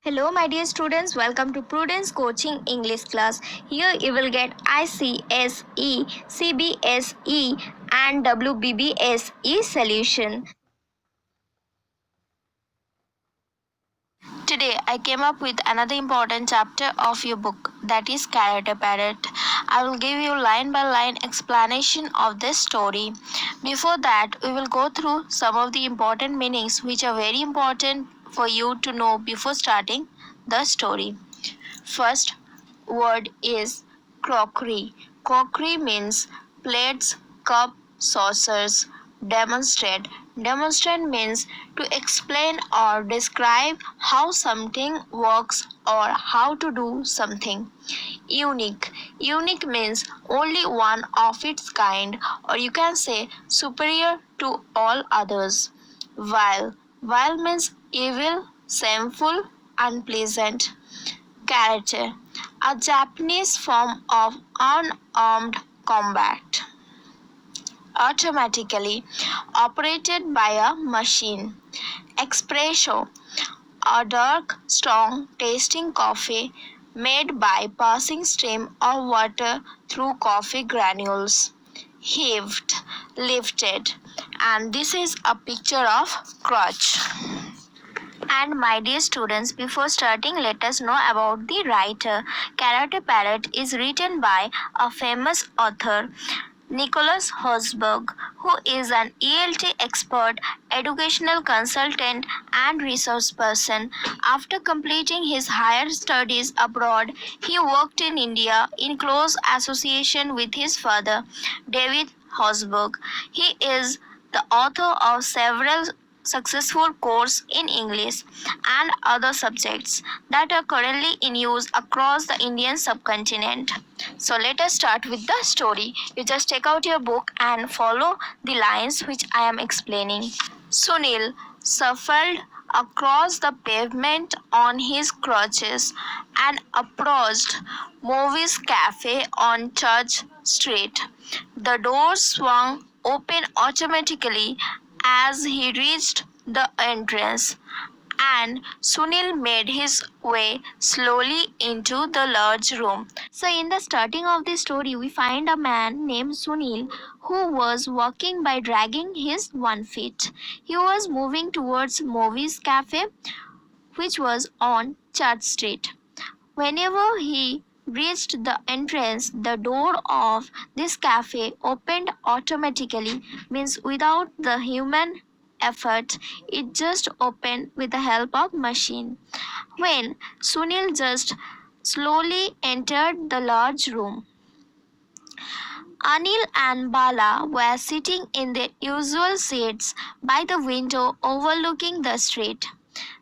Hello, my dear students. Welcome to Prudence Coaching English class. Here you will get ICSE, CBSE, and WBBSE solution. Today, I came up with another important chapter of your book, that is Character Parrot. I will give you line by line explanation of this story. Before that, we will go through some of the important meanings which are very important for you to know before starting the story. First word is crockery. Crockery means plates, cup, saucers. Demonstrate. Demonstrate means to explain or describe how something works or how to do something. Unique. Unique means only one of its kind, or you can say superior to all others. Vile. Vile means evil, shameful, unpleasant. Karate, a Japanese form of unarmed combat, automatically operated by a machine. Espresso, a dark, strong tasting coffee made by passing steam or water through coffee granules. Heaved, lifted, and this is a picture of crotch. And my dear students, before starting, let us know about the writer. Character Parrot is written by a famous author, Nicholas Hosberg, who is an ELT expert, educational consultant, and resource person. After completing his higher studies abroad, he worked in India in close association with his father, David Hosberg. He is the author of several successful courses in English and other subjects that are currently in use across the Indian subcontinent. So let us start with the story. You just take out your book and follow the lines which I am explaining. Sunil shuffled across the pavement on his crutches and approached Movies Cafe on Church Street. The door swung open automatically as he reached the entrance, and Sunil made his way slowly into the large room. So, in the starting of the story, we find a man named Sunil who was walking by dragging his one feet. He was moving towards Movies Cafe, which was on Church Street. Whenever he reached the entrance, the door of this cafe opened automatically, means without the human effort, it just opened with the help of machine. When Sunil just slowly entered the large room, Anil and Bala were sitting in their usual seats by the window overlooking the street.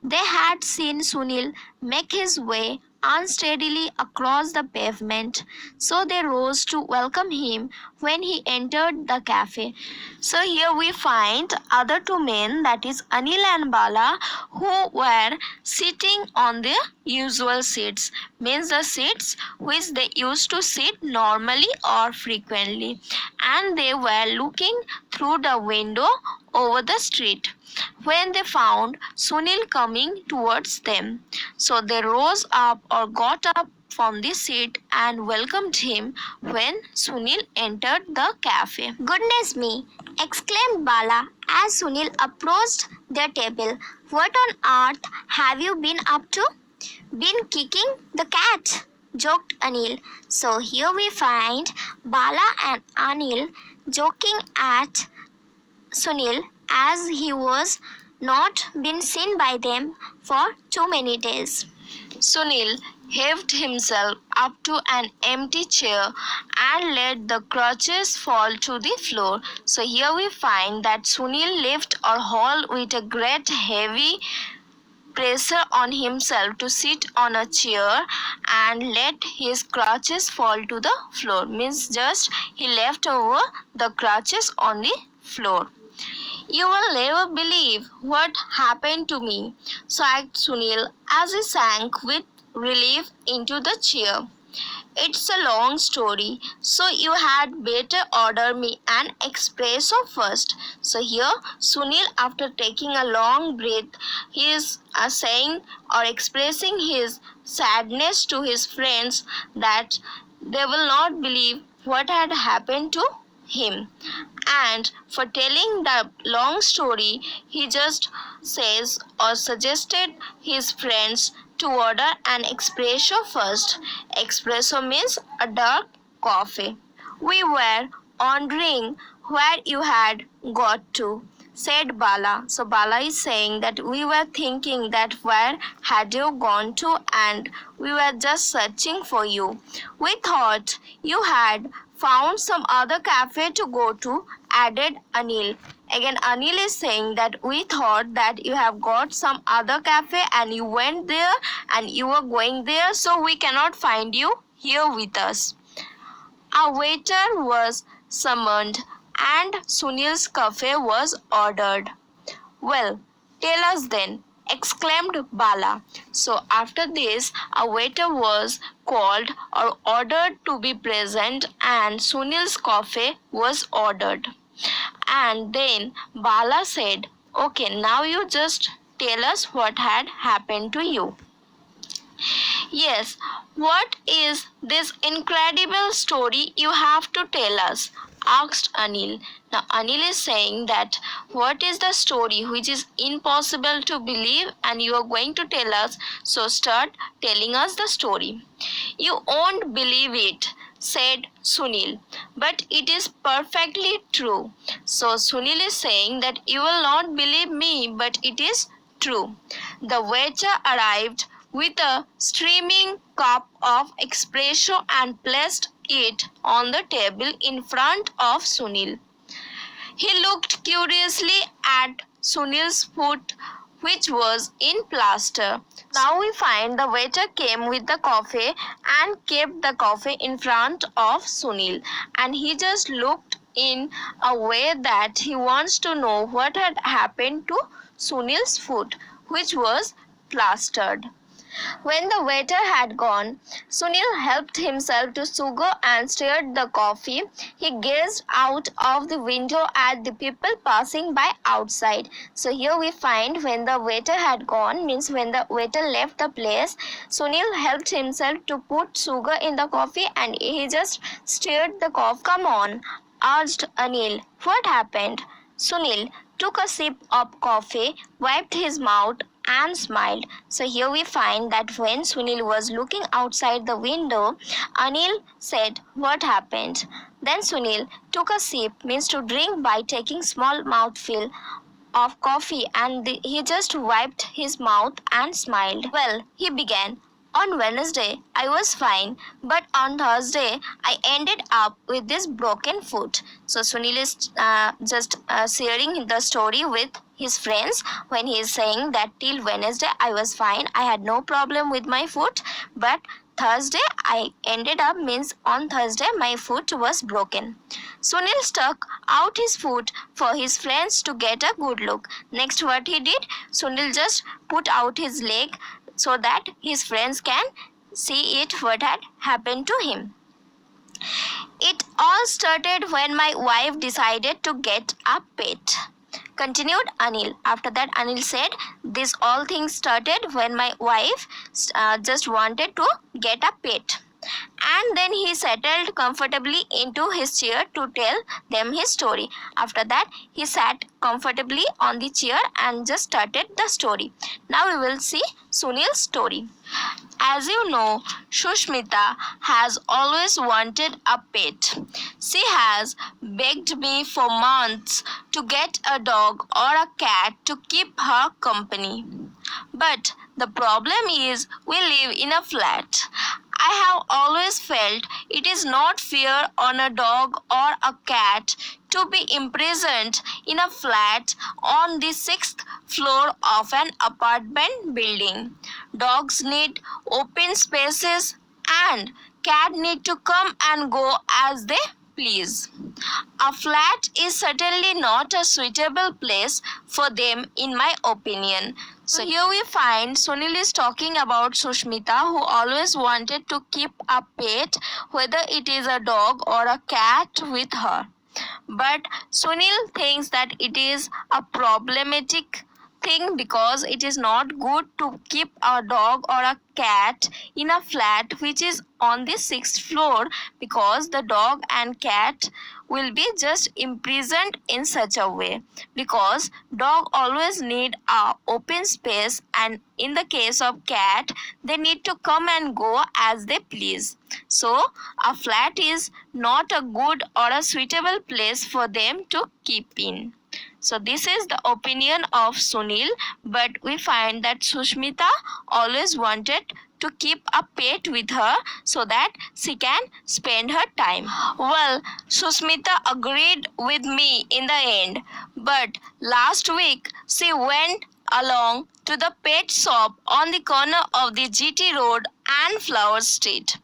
They had seen Sunil make his way unsteadily across the pavement, so they rose to welcome him when he entered the cafe. So here we find other two men, that is Anil and Bala, who were sitting on their usual seats, means the seats which they used to sit normally or frequently, and they were looking through the window over the street when they found Sunil coming towards them. So they rose up or got up from the seat and welcomed him when Sunil entered the cafe. Goodness me! Exclaimed Bala as Sunil approached their table. What on earth have you been up to? Been kicking the cat, joked Anil. So here we find Bala and Anil joking at Sunil as he was not been seen by them for too many days. Sunil heaved himself up to an empty chair and let the crutches fall to the floor. So here we find that Sunil lifted or hauled with a great heavy pressure on himself to sit on a chair and let his crutches fall to the floor. Means just he left over the crutches on the floor. You will never believe what happened to me, sighed Sunil as he sank with relief into the chair. It's a long story, so you had better order me an espresso first. So here, Sunil, after taking a long breath, he is saying or expressing his sadness to his friends that they will not believe what had happened to him. And for telling the long story, he just says or suggested his friends to order an espresso first. Espresso means a dark coffee. We were wondering where you had got to, said Bala. So Bala is saying that we were thinking that where had you gone to, and we were just searching for you. We thought you had found some other cafe to go to, added Anil. Again, Anil is saying that we thought that you have got some other cafe and you went there and you were going there, so we cannot find you here with us. A waiter was summoned and Sunil's cafe was ordered. Well, tell us then, exclaimed Bala. So after this, a waiter was called or ordered to be present and Sunil's coffee was ordered. And then Bala said, okay, now you just tell us what had happened to you. Yes, what is this incredible story you have to tell us? Asked Anil. Now, Anil is saying that what is the story which is impossible to believe and you are going to tell us, so start telling us the story. You won't believe it, said Sunil, but it is perfectly true. So, Sunil is saying that you will not believe me, but it is true. The waiter arrived with a steaming cup of espresso and placed it on the table in front of Sunil. He looked curiously at Sunil's foot, which was in plaster. Now we find the waiter came with the coffee and kept the coffee in front of Sunil, and he just looked in a way that he wants to know what had happened to Sunil's foot, which was plastered. When the waiter had gone, Sunil helped himself to sugar and stirred the coffee. He gazed out of the window at the people passing by outside. So here we find when the waiter had gone, means when the waiter left the place, Sunil helped himself to put sugar in the coffee and he just stirred the coffee. Come on, urged Anil. What happened? Sunil took a sip of coffee, wiped his mouth and smiled. So here we find that when Sunil was looking outside the window, Anil said, what happened? Then Sunil took a sip, means to drink by taking small mouthful of coffee, and he just wiped his mouth and smiled. Well, he began. On Wednesday, I was fine, but on Thursday, I ended up with this broken foot. So Sunil is just sharing the story with his friends when he is saying that till Wednesday I was fine, I had no problem with my foot, but Thursday I ended up, means on Thursday my foot was broken. Sunil stuck out his foot for his friends to get a good look. Next what he did, Sunil just put out his leg so that his friends can see it what had happened to him. It all started when my wife decided to get a pet, continued Anil. After that, Anil said, this all things started when my wife just wanted to get a pet. And then he settled comfortably into his chair to tell them his story. After that, he sat comfortably on the chair and just started the story. Now we will see Sunil's story. As you know, Shushmita has always wanted a pet. She has begged me for months to get a dog or a cat to keep her company. But the problem is we live in a flat. I have always felt it is not fair on a dog or a cat to be imprisoned in a flat on the 6th floor of an apartment building. Dogs need open spaces and cats need to come and go as they please. A flat is certainly not a suitable place for them in my opinion. So here we find Sunil is talking about Sushmita, who always wanted to keep a pet, whether it is a dog or a cat, with her. But Sunil thinks that it is a problematic thing because it is not good to keep a dog or a cat in a flat which is on the sixth floor, because the dog and cat will be just imprisoned in such a way, because dog always need a open space, and in the case of cat they need to come and go as they please. So a flat is not a good or a suitable place for them to keep in. So this is the opinion of Sunil, but we find that Sushmita always wanted to keep a pet with her so that she can spend her time. Well, Sushmita agreed with me in the end, but last week she went along to the pet shop on the corner of the GT Road and Flower Street.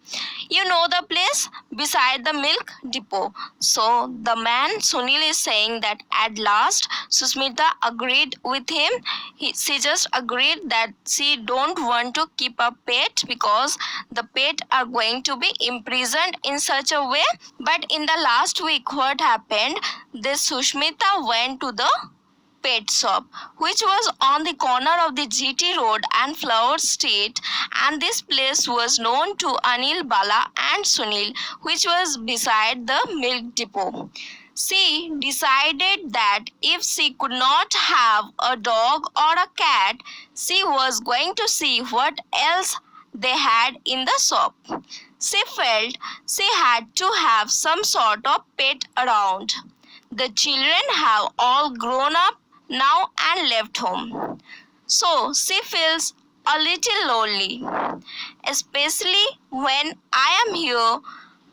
You know the place beside the milk depot. So the man Sunil is saying that at last Susmita agreed with him. She just agreed that she don't want to keep a pet because the pet are going to be imprisoned in such a way. But in the last week, what happened? This Sushmita went to the pet shop, which was on the corner of the GT Road and Flower Street, and this place was known to Anil, Bala and Sunil, which was beside the milk depot. She decided that if she could not have a dog or a cat, she was going to see what else they had in the shop. She felt she had to have some sort of pet around. The children have all grown up now and left home. So she feels a little lonely, especially when I am here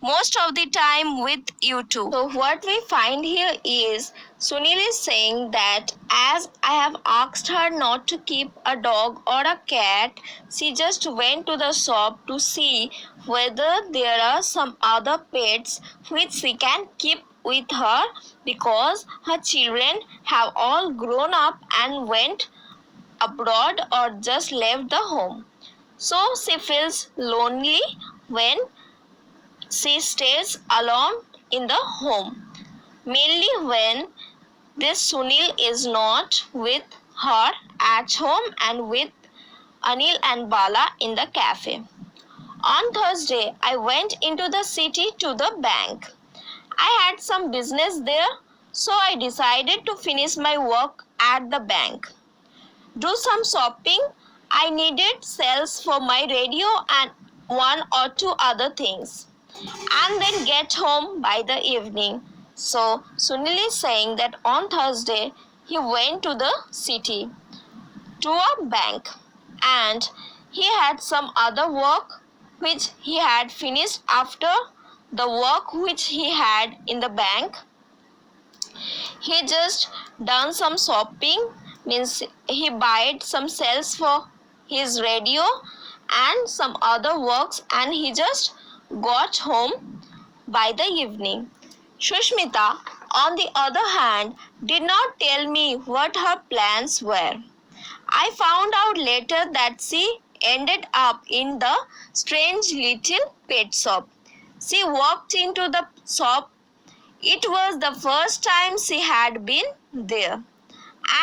most of the time with you two. So what we find here is Sunil is saying that as I have asked her not to keep a dog or a cat, she just went to the shop to see whether there are some other pets which she can keep with her, because her children have all grown up and went abroad or just left the home. So she feels lonely when she stays alone in the home, mainly when this Sunil is not with her at home and with Anil and Bala in the cafe. On Thursday, I went into the city to the bank. I had some business there, so I decided to finish my work at the bank, do some shopping. I needed cells for my radio and one or two other things, and then get home by the evening. So Sunil is saying that on Thursday he went to the city to a bank, and he had some other work which he had finished after the work which he had in the bank. He just done some shopping, means he bought some cells for his radio and some other works, and he just got home by the evening. Sushmita, on the other hand, did not tell me what her plans were. I found out later that she ended up in the strange little pet shop. She walked into the shop. It was the first time she had been there,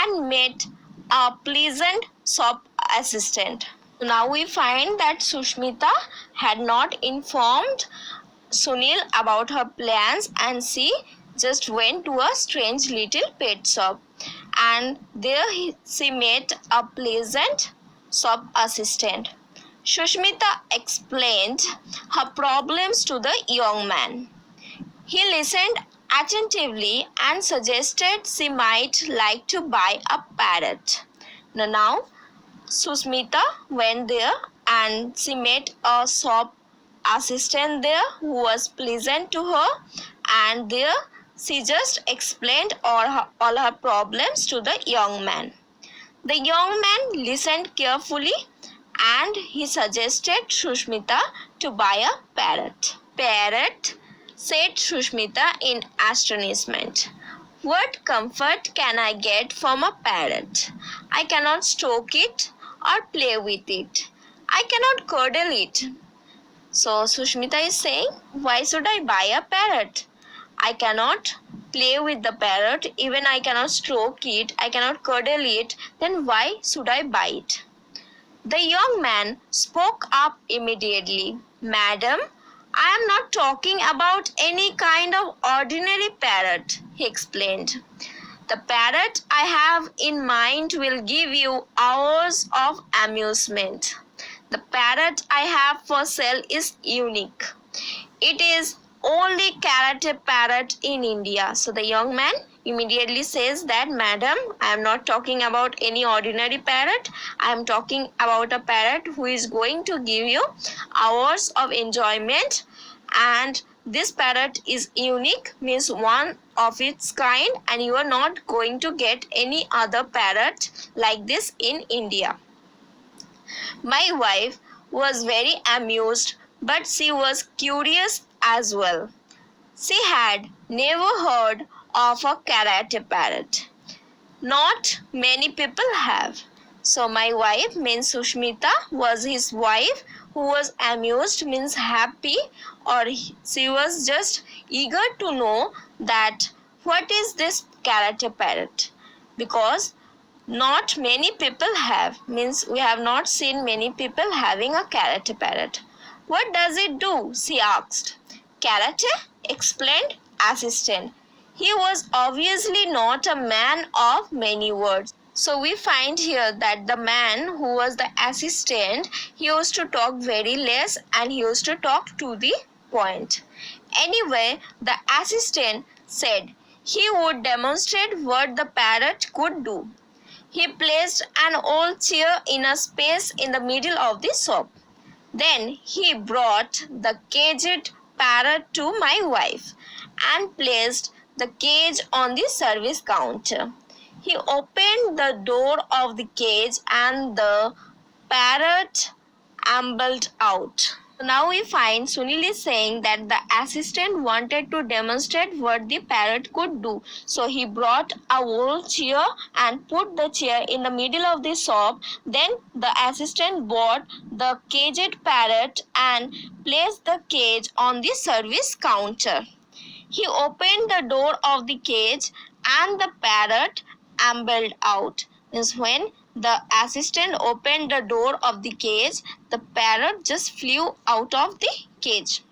and met a pleasant shop assistant. Now we find that Sushmita had not informed Sunil about her plans, and she just went to a strange little pet shop, and there she met a pleasant shop assistant. Sushmita explained her problems to the young man. He listened attentively and suggested she might like to buy a parrot. Now Sushmita went there and she met a shop assistant there who was pleasant to her, and there she just explained all her problems to the young man. The young man listened carefully and he suggested Sushmita to buy a parrot. Parrot, said Sushmita in astonishment. What comfort can I get from a parrot? I cannot stroke it or play with it. I cannot cuddle it. So Sushmita is saying, why should I buy a parrot? I cannot play with the parrot, even I cannot stroke it, I cannot cuddle it, then why should I buy it? The young man spoke up immediately. Madam, I am not talking about any kind of ordinary parrot, he explained. The parrot I have in mind will give you hours of amusement. The parrot I have for sale is unique. It is only karate parrot in India. So the young man immediately says that, Madam, I am not talking about any ordinary parrot. I am talking about a parrot who is going to give you hours of enjoyment, and this parrot is unique, means one of its kind, and you are not going to get any other parrot like this in India. My wife was very amused, but she was curious as well. She had never heard of a karate parrot. Not many people have. So my wife, means Sushmita, was his wife, who was amused, means happy, or she was just eager to know that what is this karate parrot, because not many people have, means we have not seen many people having a karate parrot. What does it do? She asked. Karate, explained assistant. He was obviously not a man of many words. So we find here that the man who was the assistant, he used to talk very less and he used to talk to the point. Anyway, the assistant said he would demonstrate what the parrot could do. He placed an old chair in a space in the middle of the shop. Then he brought the caged parrot to my wife and placed the cage on the service counter. He opened the door of the cage and the parrot ambled out. Now we find Sunil is saying that the assistant wanted to demonstrate what the parrot could do. So he brought a old chair and put the chair in the middle of the shop. Then the assistant bought the caged parrot and placed the cage on the service counter. He opened the door of the cage and the parrot ambled out. Means when the assistant opened the door of the cage, the parrot just flew out of the cage.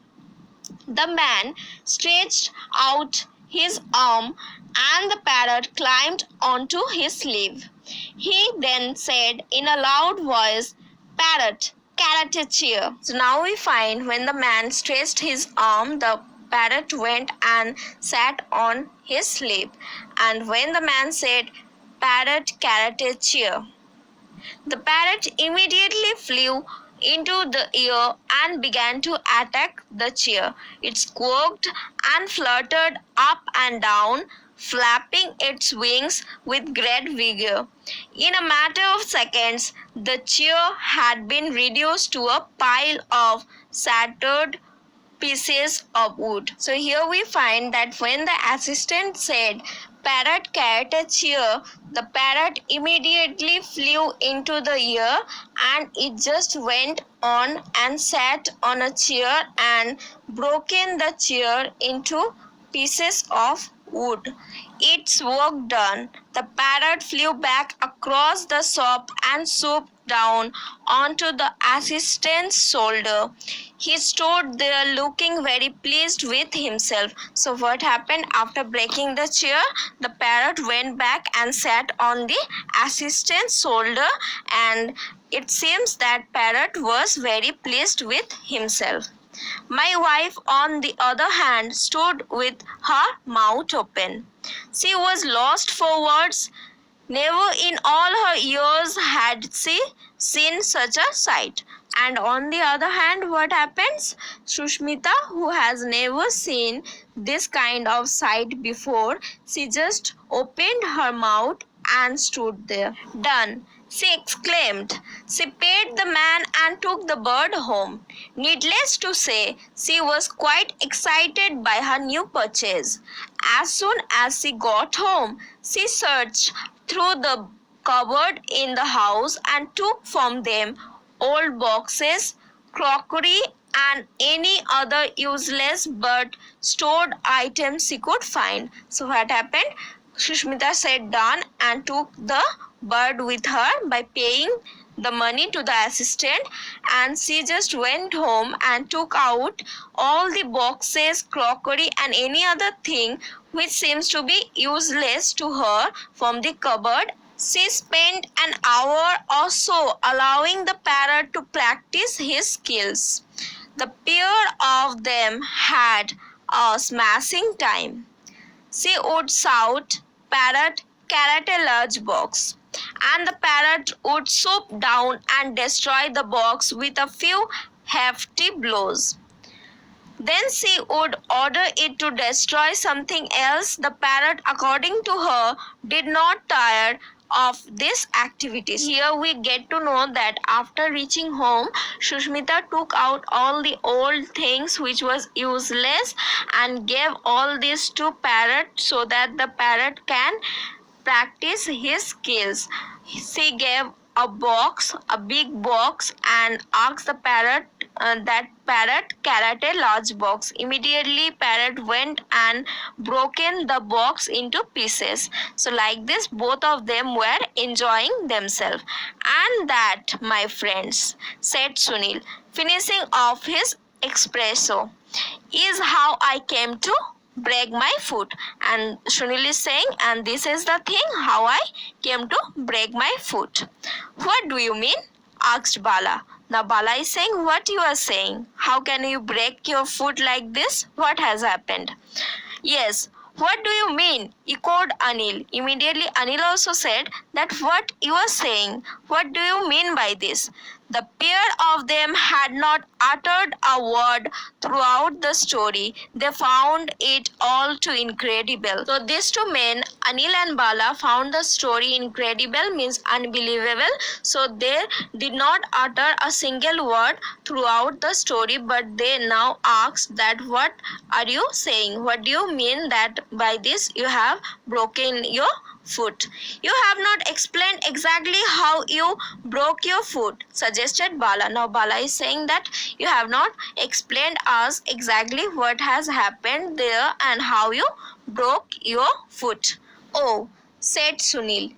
The man stretched out his arm and the parrot climbed onto his sleeve. He then said in a loud voice, Parrot, karate chair. So now we find when the man stretched his arm, the parrot went and sat on his sleeve. And when the man said, Parrot, karate chair, the parrot immediately flew into the air and began to attack the chair. It squawked and fluttered up and down, flapping its wings with great vigor. In a matter of seconds, the chair had been reduced to a pile of shattered pieces of wood. So here we find that when the assistant said, Parrot, karate chair, the parrot immediately flew into the air and it just went on and sat on a chair and broken the chair into pieces of wood. Its work done, the parrot flew back across the shop and swooped down onto the assistant's shoulder. He stood there looking very pleased with himself. So what happened after breaking the chair? The parrot went back and sat on the assistant's shoulder, and it seems that parrot was very pleased with himself. My wife, on the other hand, stood with her mouth open. She was lost for words. Never in all her years had she seen such a sight. And on the other hand, what happens? Sushmita, who has never seen this kind of sight before, she just opened her mouth and stood there. Done, she exclaimed. She paid the man and took the bird home. Needless to say, she was quite excited by her new purchase. As soon as she got home, she searched through the cupboard in the house and took from them old boxes, crockery, and any other useless but stored items she could find. So what happened? Sushmita sat down and took the bird with her by paying the money to the assistant, and she just went home and took out all the boxes, crockery, and any other thing which seems to be useless to her from the cupboard. She spent an hour or so allowing the parrot to practice his skills. The pair of them had a smashing time. She would shout, "Parrot, carrot a large box," and the parrot would swoop down and destroy the box with a few hefty blows. Then she would order it to destroy something else. The parrot, according to her, did not tire of this activity. Here we get to know that after reaching home, Sushmita took out all the old things which was useless and gave all this to parrot so that the parrot can practice his skills. She gave a box, a big box, and asked the parrot that parrot carrot a large box. Immediately parrot went and broken the box into pieces. So like this, both of them were enjoying themselves. And that, my friends, said Sunil, finishing off his espresso, is how I came to break my foot. And Sunil is saying, and this is the thing how I came to break my foot. What do you mean? Asked Bala. Now Bala is saying, what you are saying? How can you break your foot like this? What has happened? Yes, what do you mean? Echoed Anil. Immediately Anil also said that what you are saying. What do you mean by this? The pair of them had not uttered a word throughout the story. They found it all too incredible. So these two men, Anil and Bala, found the story incredible, means unbelievable. So they did not utter a single word throughout the story, but they now asked that what are you saying? What do you mean that by this you have broken your foot? You have not explained exactly how you broke your foot, suggested Bala. Now Bala is saying that you have not explained us exactly what has happened there and how you broke your foot. Oh, said Sunil.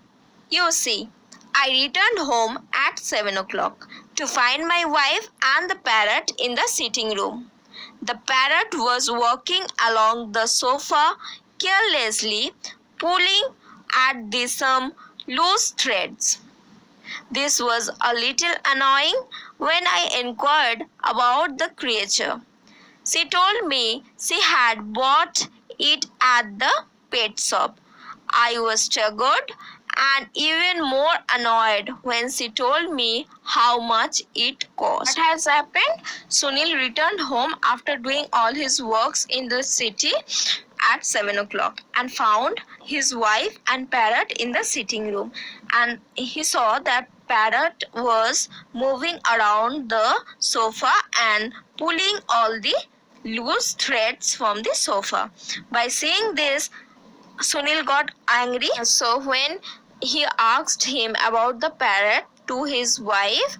You see, I returned home at 7 o'clock to find my wife and the parrot in the sitting room. The parrot was walking along the sofa carelessly, pulling at some loose threads. This was a little annoying when I inquired about the creature. She told me she had bought it at the pet shop. I was staggered and even more annoyed when she told me how much it cost. What has happened? Sunil returned home after doing all his works in the city at 7 o'clock and found his wife and parrot in the sitting room, and he saw that parrot was moving around the sofa and pulling all the loose threads from the sofa. By seeing this, Sunil got angry. So when he asked him about the parrot to his wife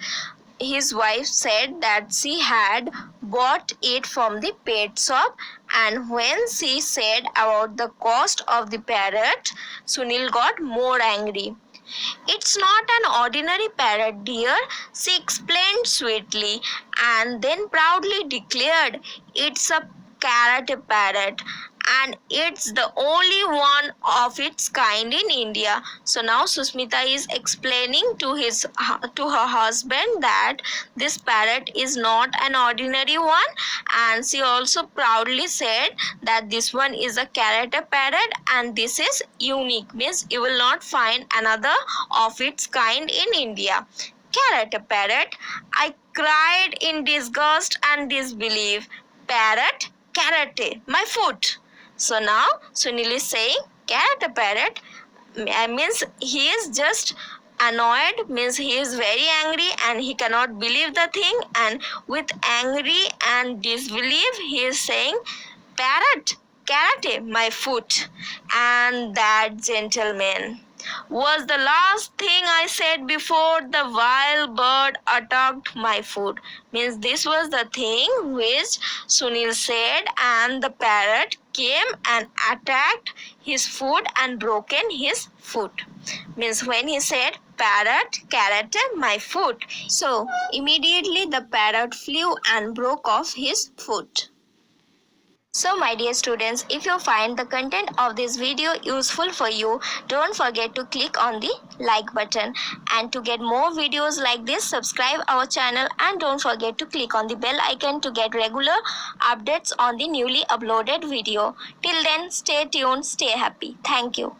said that she had bought it from the pet shop, and when she said about the cost of the parrot, Sunil got more angry. It's not an ordinary parrot, dear, she explained sweetly, and then proudly declared, it's a carrot parrot, and it's the only one of its kind in India. So now Susmita is explaining to her husband that this parrot is not an ordinary one, and she also proudly said that this one is a carrot parrot and this is unique, means you will not find another of its kind in India. Carrot parrot, I cried in disgust and disbelief. Parrot, karate, my foot. So now Sunil is saying carrot parrot means he is just annoyed, means he is very angry and he cannot believe the thing, and with angry and disbelief he is saying parrot, karate, my foot. And that, gentlemen, was the last thing I said before the wild bird attacked my foot. Means this was the thing which Sunil said, and the parrot came and attacked his foot and broken his foot. Means when he said parrot, karate, my foot. So immediately the parrot flew and broke off his foot. So my dear students, if you find the content of this video useful for you, don't forget to click on the like button. And to get more videos like this, subscribe our channel and don't forget to click on the bell icon to get regular updates on the newly uploaded video. Till then, stay tuned, stay happy. Thank you.